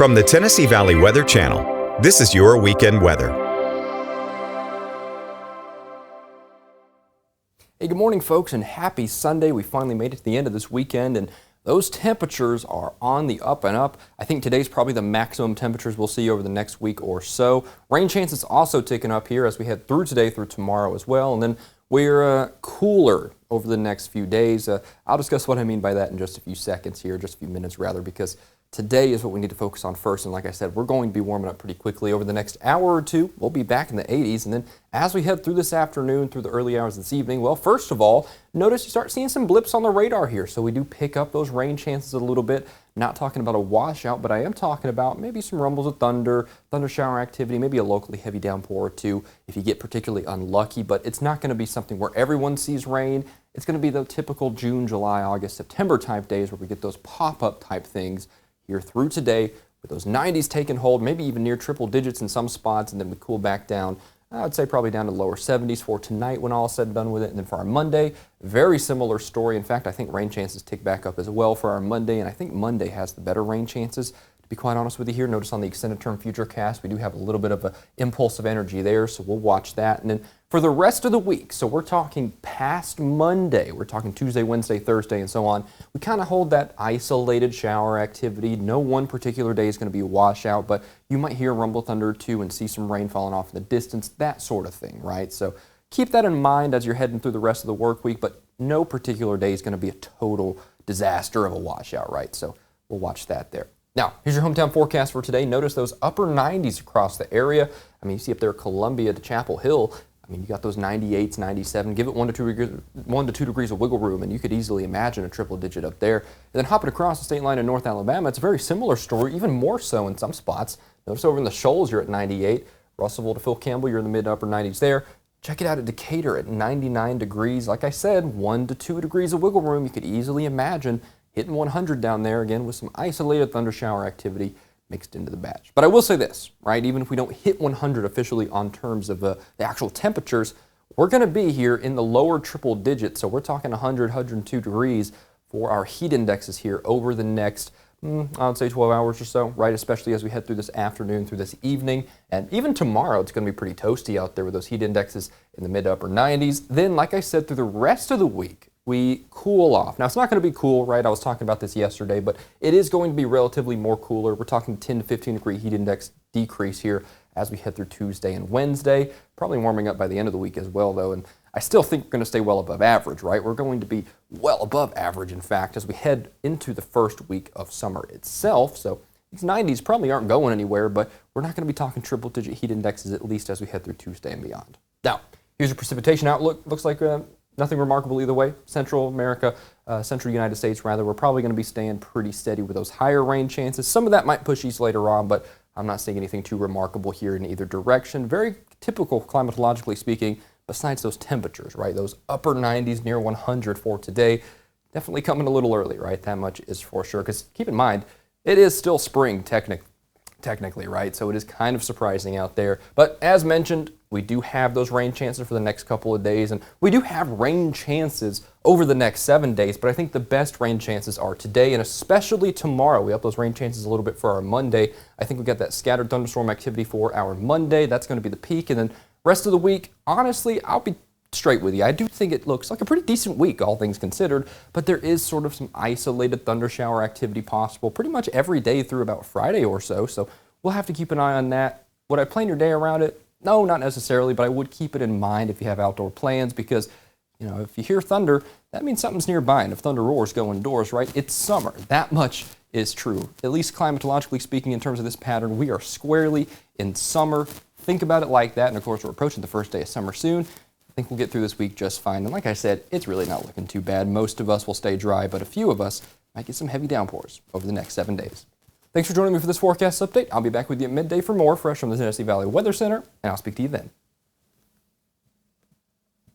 From the Tennessee Valley Weather Channel, this is your weekend weather. Hey, good morning, folks, and happy Sunday. We finally made it to the end of this weekend, and those temperatures are on the up and up. I think today's probably the maximum temperatures we'll see over the next week or so. Rain chances also ticking up here as we head through today through tomorrow as well, and then we're cooler over the next few days. I'll discuss what I mean by that in just a few seconds here, just a few minutes rather, because today is what we need to focus on first, and like I said, we're going to be warming up pretty quickly. Over the next hour or two, we'll be back in the 80s, and then as we head through this afternoon, through the early hours of this evening, well, first of all, notice you start seeing some blips on the radar here, so we do pick up those rain chances a little bit. Not talking about a washout, but I am talking about maybe some rumbles of thunder shower activity, maybe a locally heavy downpour or two if you get particularly unlucky, but it's not going to be something where everyone sees rain. It's going to be the typical June, July, August, September type days where we get those pop-up type things here through today with those 90s taking hold, maybe even near triple digits in some spots, and then we cool back down. I'd say probably down to lower 70s for tonight when all is said and done with it. And then for our Monday, very similar story. In fact, I think rain chances tick back up as well for our Monday, and I think Monday has the better rain chances. To be quite honest with you here, notice on the extended term future cast, we do have a little bit of an impulse of energy there, so we'll watch that. And then for the rest of the week, so we're talking past Monday, we're talking Tuesday, Wednesday, Thursday, and so on, we kind of hold that isolated shower activity. No one particular day is going to be a washout, but you might hear a rumble thunder or two and see some rain falling off in the distance, that sort of thing, right? So keep that in mind as you're heading through the rest of the work week, but no particular day is going to be a total disaster of a washout, right? So we'll watch that there. Now, here's your hometown forecast for today. Notice those upper 90s across the area. I mean, you see up there Columbia to Chapel Hill. I mean, you got those 98s, 97. Give it 1 to 2 degrees of wiggle room, and you could easily imagine a triple digit up there. And then hopping across the state line in North Alabama, it's a very similar story, even more so in some spots. Notice over in the Shoals, you're at 98. Russellville to Phil Campbell, you're in the mid to upper 90s there. Check it out at Decatur at 99 degrees. Like I said, 1 to 2 degrees of wiggle room. You could easily imagine hitting 100 down there again with some isolated thunder shower activity mixed into the batch. But I will say this, right? Even if we don't hit 100 officially on terms of the actual temperatures, we're going to be here in the lower triple digits. So we're talking 100, 102 degrees for our heat indexes here over the next, I would say 12 hours or so, right? Especially as we head through this afternoon, through this evening. And even tomorrow, it's going to be pretty toasty out there with those heat indexes in the mid to upper 90s. Then, like I said, through the rest of the week, we cool off. Now, it's not going to be cool, right? I was talking about this yesterday, but it is going to be relatively more cooler. We're talking 10 to 15 degree heat index decrease here as we head through Tuesday and Wednesday. Probably warming up by the end of the week as well, though. And I still think we're going to stay well above average, right? We're going to be well above average, in fact, as we head into the first week of summer itself. So these 90s probably aren't going anywhere, but we're not going to be talking triple digit heat indexes at least as we head through Tuesday and beyond. Now, here's your precipitation outlook. Looks like nothing remarkable either way. Central America, Central United States rather, we're probably going to be staying pretty steady with those higher rain chances. Some of that might push east later on, but I'm not seeing anything too remarkable here in either direction. Very typical climatologically speaking, besides those temperatures, right? Those upper 90s near 100 for today. Definitely coming a little early, right? That much is for sure. Because keep in mind, it is still spring technically, right? So it is kind of surprising out there. But as mentioned, we do have those rain chances for the next couple of days, and we do have rain chances over the next 7 days, but I think the best rain chances are today and especially tomorrow. We up those rain chances a little bit for our Monday. I think we got that scattered thunderstorm activity for our Monday. That's going to be the peak, and then rest of the week, honestly, I'll be straight with you. I do think it looks like a pretty decent week, all things considered, but there is sort of some isolated thunder shower activity possible pretty much every day through about Friday or so, so we'll have to keep an eye on that. Would I plan your day around it? No, not necessarily, but I would keep it in mind if you have outdoor plans because, you know, if you hear thunder, that means something's nearby, and if thunder roars, go indoors, right? It's summer. That much is true. At least climatologically speaking, in terms of this pattern, we are squarely in summer. Think about it like that, and of course, we're approaching the first day of summer soon. I think we'll get through this week just fine, and like I said, it's really not looking too bad. Most of us will stay dry, but a few of us might get some heavy downpours over the next 7 days. Thanks for joining me for this forecast update. I'll be back with you at midday for more fresh from the Tennessee Valley Weather Center, and I'll speak to you then.